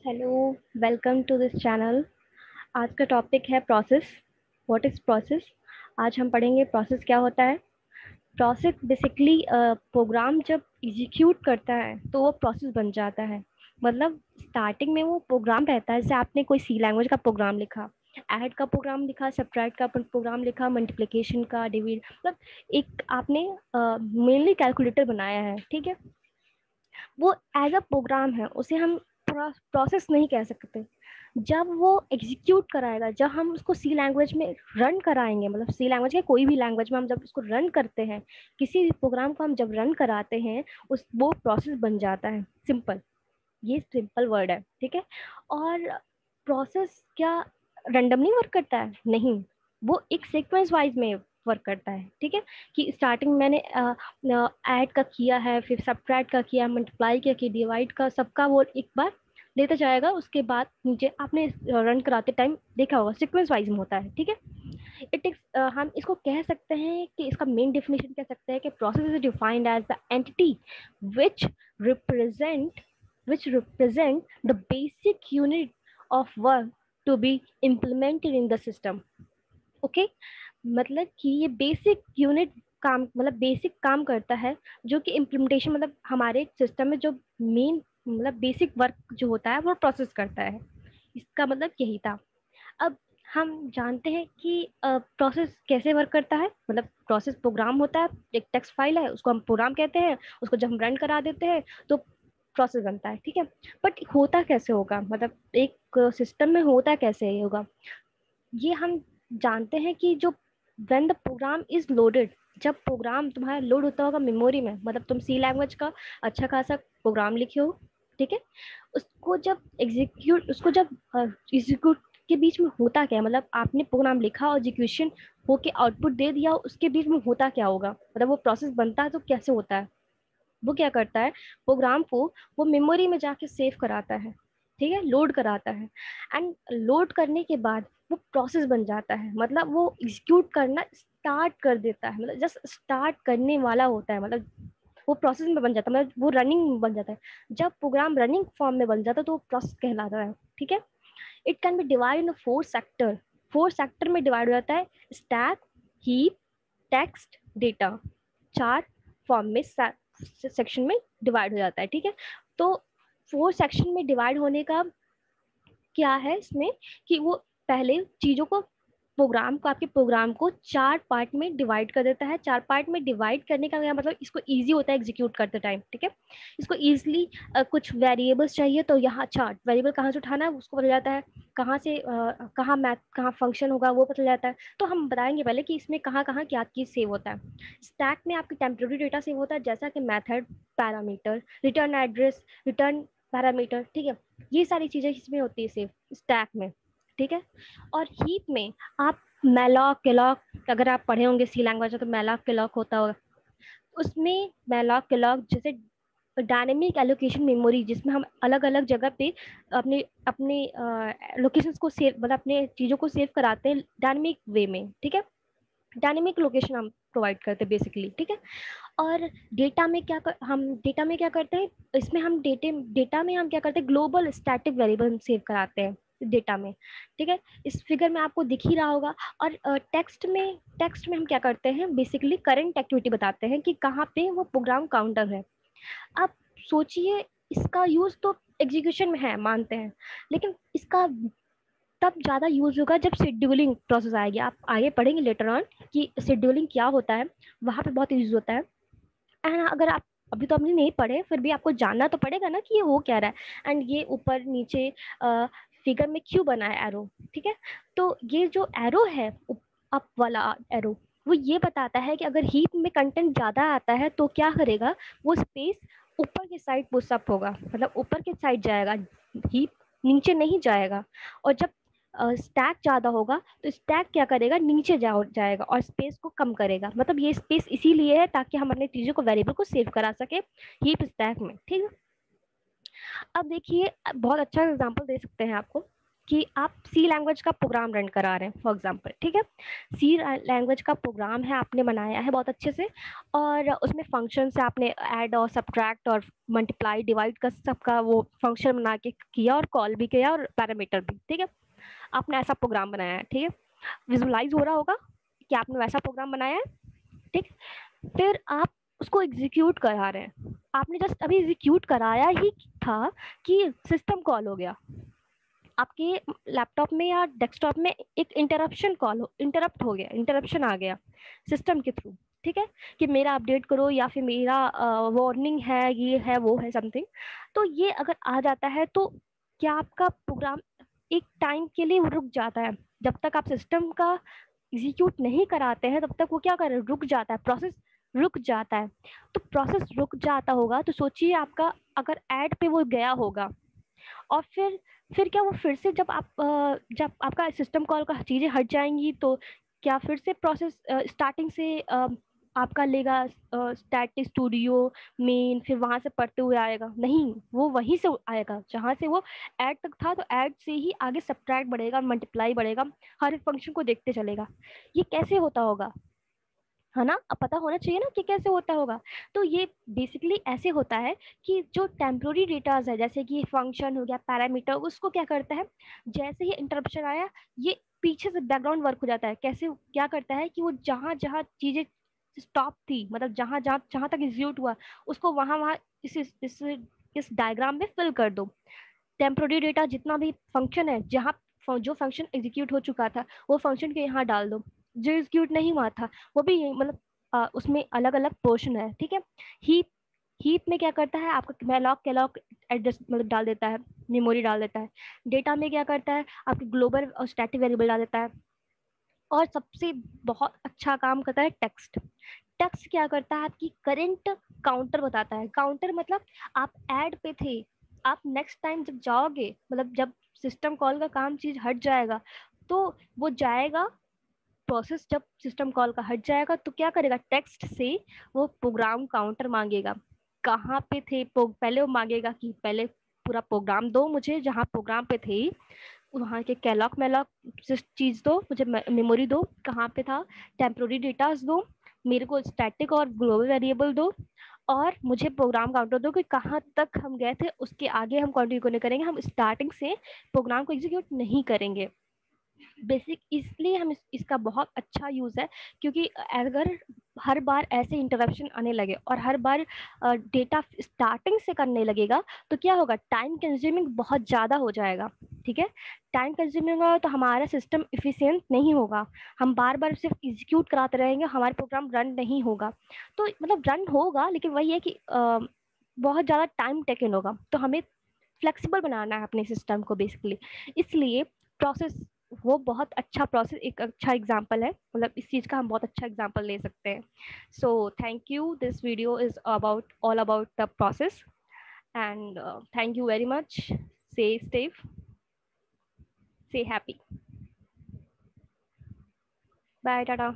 Hello, welcome to this channel. आज का topic है प्रोसेस। What is process? आज हम पढ़ेंगे प्रोसेस क्या होता है। प्रोसेस बेसिकली प्रोग्राम जब एग्जीक्यूट करता है तो वो प्रोसेस बन जाता है। मतलब स्टार्टिंग में वो प्रोग्राम रहता है, जैसे आपने कोई सी लैंग्वेज का प्रोग्राम लिखा, ऐड का प्रोग्राम लिखा, सब्ट्रैक्ट का प्रोग्राम लिखा, मल्टीप्लिकेशन का, डिवीड, मतलब एक आपने मेनली कैलकुलेटर बनाया है, ठीक है। वो एज अ प्रोग्राम है, उसे हम प्रोसेस नहीं कह सकते। जब वो एग्जीक्यूट कराएगा, जब हम उसको सी लैंग्वेज में रन कराएंगे, मतलब सी लैंग्वेज के कोई भी लैंग्वेज में हम जब उसको रन करते हैं, किसी भी प्रोग्राम को हम जब रन कराते हैं, उस वो प्रोसेस बन जाता है। सिंपल, ये सिंपल वर्ड है, ठीक है। और प्रोसेस क्या रैंडमली वर्क करता है? नहीं, वो एक सीक्वेंस वाइज में वर्क करता है, ठीक है। कि स्टार्टिंग मैंने ऐड का किया है, फिर सब्ट्रैक्ट का किया, मल्टीप्लाई किया, कि डिवाइड का, सबका वो एक बार लेता जाएगा। उसके बाद नीचे आपने रन कराते टाइम देखा होगा सीक्वेंस वाइज में होता है, ठीक है। इट इज हम इसको कह सकते हैं कि इसका मेन डेफिनेशन कह सकते हैं कि process is defined as the entity which represent which represent the basic unit of work to be implemented in the system. Okay, मतलब कि ये बेसिक यूनिट काम, मतलब बेसिक काम करता है, जो कि इम्प्लीमेंटेशन, मतलब हमारे सिस्टम में जो मेन, मतलब बेसिक वर्क जो होता है वो प्रोसेस करता है। इसका मतलब यही था। अब हम जानते हैं कि प्रोसेस कैसे वर्क करता है। मतलब प्रोसेस प्रोग्राम होता है, एक टेक्स्ट फाइल है, उसको हम प्रोग्राम कहते हैं। उसको जब हम रन करा देते हैं तो प्रोसेस बनता है, ठीक है। बट होता कैसे होगा, मतलब एक सिस्टम में होता कैसे होगा, ये हम जानते हैं कि जो when the program is loaded, जब प्रोग्राम तुम्हारा लोड होता होगा मेमोरी में, मतलब तुम सी लैंग्वेज का अच्छा खासा प्रोग्राम लिखे हो, ठीक है। उसको जब एग्जीक्यूट, उसको जब एग्जीक्यूट के बीच में होता क्या है, मतलब आपने प्रोग्राम लिखा और एग्जीक्यूशन होके आउटपुट दे दिया, उसके बीच में होता क्या होगा, मतलब वो प्रोसेस बनता है तो कैसे होता है। वो क्या करता है, प्रोग्राम को वो मेमोरी में जाके सेव कराता है, ठीक है, लोड कराता है। एंड लोड करने के बाद वो प्रोसेस बन जाता है, मतलब वो एग्जीक्यूट करना स्टार्ट कर देता है, मतलब जस्ट स्टार्ट करने वाला होता है, मतलब वो प्रोसेस में बन जाता है, मतलब वो रनिंग में बन जाता है। जब प्रोग्राम रनिंग फॉर्म में बन जाता है तो वो प्रोसेस कहलाता है, ठीक है। It can be divide in 4 sector. 4 sector में डिवाइड हो जाता है, stack, heap, text, data. 4 form में सेक्शन में डिवाइड हो जाता है, ठीक है। तो 4 सेक्शन में डिवाइड होने का क्या है इसमें, कि वो पहले चीजों को, प्रोग्राम को, आपके प्रोग्राम को 4 पार्ट में डिवाइड कर देता है। 4 पार्ट में डिवाइड करने का क्या मतलब, इसको इजी होता है एग्जीक्यूट करते टाइम, ठीक है। इसको इजीली कुछ वेरिएबल्स चाहिए तो यहाँ चार्ट वेरिएबल कहाँ से उठाना है उसको पता जाता है, कहाँ से कहाँ मैथ, कहाँ फंक्शन होगा वो पता जाता है। तो हम बताएंगे पहले कि इसमें कहाँ कहाँ क्या चीज़ सेव होता है। स्टैक में आपकी टेम्पररी डेटा सेव होता है, जैसा कि method, parameter, return address, return parameter, ठीक है। ये सारी चीज़ें इसमें होती है सेव स्टैक में, ठीक है। और हीप में आप मैलॉक केलॉक, अगर आप पढ़े होंगे सी लैंग्वेज तो मैलॉक केलॉक होता होगा। उसमें मैलॉक केलॉक जैसे डायनेमिक एलोकेशन मेमोरी, जिसमें हम अलग अलग जगह पे अपने अपने लोकेशंस को सेव, मतलब अपने चीज़ों को सेव कराते हैं डायनेमिक वे में, ठीक है। डायनेमिक लोकेशन हम प्रोवाइड करते हैं बेसिकली, ठीक है। और हम डेटा में क्या करते हैं, इसमें हम डेटा में हम क्या करते हैं, ग्लोबल स्टैटिक वेरिएबल सेव कराते हैं डेटा में, ठीक है। इस फिगर में आपको दिख ही रहा होगा। और टेक्स्ट में हम क्या करते हैं, बेसिकली करंट एक्टिविटी बताते हैं कि कहाँ पे वो प्रोग्राम काउंटर है। आप सोचिए, इसका यूज तो एग्जीक्यूशन में है, मानते हैं, लेकिन इसका तब ज़्यादा यूज होगा जब शेड्यूलिंग प्रोसेस आएगी। आप आगे पढ़ेंगे लेटर ऑन कि शेड्यूलिंग क्या होता है, वहाँ पे बहुत यूज होता है। एंड अगर आप अभी तो आपने नहीं पढ़े, फिर भी आपको जानना तो पड़ेगा ना कि ये हो क्या रहा है। एंड ये ऊपर नीचे फिगर में क्यों बना है एरो, ठीक है। तो ये जो एरो है, अप वाला एरो, वो ये बताता है कि अगर हीप में कंटेंट ज़्यादा आता है तो क्या करेगा, वो स्पेस ऊपर की साइड पुशअप होगा, मतलब ऊपर की साइड जाएगा, हीप नीचे नहीं जाएगा। और जब स्टैक ज़्यादा होगा तो स्टैक क्या करेगा, नीचे जाएगा और स्पेस को कम करेगा। मतलब ये स्पेस इसीलिए है ताकि हम अपने चीज़ों को, वेरिएबल को सेव करा सके हीप स्टैक में, ठीक है। अब देखिए, बहुत अच्छा एग्जांपल दे सकते हैं आपको कि आप सी लैंग्वेज का प्रोग्राम रन करा रहे हैं फॉर एग्जांपल, ठीक है। सी लैंग्वेज का प्रोग्राम है, आपने बनाया है बहुत अच्छे से, और उसमें फंक्शन से आपने ऐड और सब्ट्रैक्ट और मल्टीप्लाई डिवाइड का सबका वो फंक्शन बना के किया, और कॉल भी किया, और पैरामीटर भी, ठीक है। आपने ऐसा प्रोग्राम बनाया है, ठीक है। विजुअलाइज हो रहा होगा कि आपने वैसा प्रोग्राम बनाया है, ठीक। फिर आप उसको एग्जीक्यूट करा रहे हैं, आपने जस्ट अभी एग्जीक्यूट कराया ही था कि सिस्टम कॉल हो गया आपके लैपटॉप में या डेस्कटॉप में, एक इंटरप्ट हो गया, इंटरप्शन आ गया सिस्टम के थ्रू, ठीक है, कि मेरा अपडेट करो या फिर मेरा वार्निंग है, ये है वो है समथिंग। तो ये अगर आ जाता है तो क्या आपका प्रोग्राम एक टाइम के लिए रुक जाता है, जब तक आप सिस्टम का एग्जीक्यूट नहीं कराते हैं तब तक वो क्या करे, रुक जाता है, प्रोसेस रुक जाता है। तो प्रोसेस रुक जाता होगा तो सोचिए आपका अगर ऐड पे वो गया होगा, और फिर क्या वो फिर से जब आपका सिस्टम कॉल का चीज़ें हट जाएंगी तो क्या फिर से प्रोसेस स्टार्टिंग से आपका लेगा स्टैटिक स्टूडियो मेन, फिर वहां से पढ़ते हुए आएगा? नहीं, वो वहीं से आएगा जहां से वो ऐड तक था, तो ऐड से ही आगे सब्ट्रैक्ट बढ़ेगा, मल्टीप्लाई बढ़ेगा, हर एक फंक्शन को देखते चलेगा। ये कैसे होता होगा, है ना? अब पता होना चाहिए ना कि कैसे होता होगा। तो ये बेसिकली ऐसे होता है कि जो टेम्प्रोरी डेटाज है, जैसे कि फंक्शन हो गया, पैरामीटर, उसको क्या करता है, जैसे ही इंटरप्शन आया, ये पीछे से बैकग्राउंड वर्क हो जाता है। कैसे, क्या करता है कि वो जहां जहां चीजें स्टॉप थी, मतलब जहां जहां जहां तक एग्जीक्यूट हुआ, उसको वहां वहां इस डायग्राम में फिल कर दो। टेम्प्रोरी डेटा जितना भी फंक्शन है, जहाँ जो फंक्शन एग्जीक्यूट हो चुका था वो फंक्शन के यहाँ डाल दो, जो एग्जीक्यूट नहीं हुआ था वो भी मतलब उसमें अलग अलग पोर्शन है, ठीक है। हीप हीप में क्या करता है, आपका मैलॉक कैलॉक एड्रेस मतलब डाल देता है, मेमोरी डाल देता है। डेटा में क्या करता है, आपके ग्लोबल और स्टैटिक वेरिएबल डाल देता है। और सबसे बहुत अच्छा काम करता है टेक्स्ट। टेक्स्ट क्या करता है, आपकी करंट काउंटर बताता है। काउंटर मतलब आप ऐड पे थे, आप नेक्स्ट टाइम जब जाओगे, मतलब जब सिस्टम कॉल का काम चीज हट जाएगा, तो वो जाएगा प्रोसेस, जब सिस्टम कॉल का हट जाएगा तो क्या करेगा, टेक्स्ट से वो प्रोग्राम काउंटर मांगेगा। कहाँ पे थे, पहले वो मांगेगा कि पहले पूरा प्रोग्राम दो मुझे, जहाँ प्रोग्राम पे थे वहाँ के कैलॉग मैलॉग चीज दो मुझे, मेमोरी दो, कहाँ पे था, टेम्प्रोरी डेटास दो, मेरे को स्टैटिक और ग्लोबल वेरिएबल दो, और मुझे प्रोग्राम काउंटर दो कि कहाँ तक हम गए थे, उसके आगे हम कंटिन्यू नहीं करेंगे, हम स्टार्टिंग से प्रोग्राम को एग्जीक्यूट नहीं करेंगे। बेसिक इसलिए हम इसका बहुत अच्छा यूज है, क्योंकि अगर हर बार ऐसे इंटरप्शन आने लगे और हर बार डेटा स्टार्टिंग से करने लगेगा तो क्या होगा, टाइम कंज्यूमिंग बहुत ज़्यादा हो जाएगा, ठीक है। टाइम कंज्यूमिंग होगा तो हमारा सिस्टम इफिशियंट नहीं होगा, हम बार बार सिर्फ एग्जीक्यूट कराते रहेंगे, हमारे प्रोग्राम रन नहीं होगा। तो मतलब रन होगा लेकिन वही है कि बहुत ज़्यादा टाइम टेकन होगा। तो हमें फ्लेक्सिबल बनाना है अपने सिस्टम को बेसिकली, इसलिए प्रोसेस वो बहुत अच्छा प्रोसेस, एक अच्छा एग्जाम्पल है, मतलब इस चीज़ का हम बहुत अच्छा एग्जाम्पल ले सकते हैं। So thank you, this video is about all about the process, and thank you very much. से सेफ, से हैप्पी, बाय, टाटा।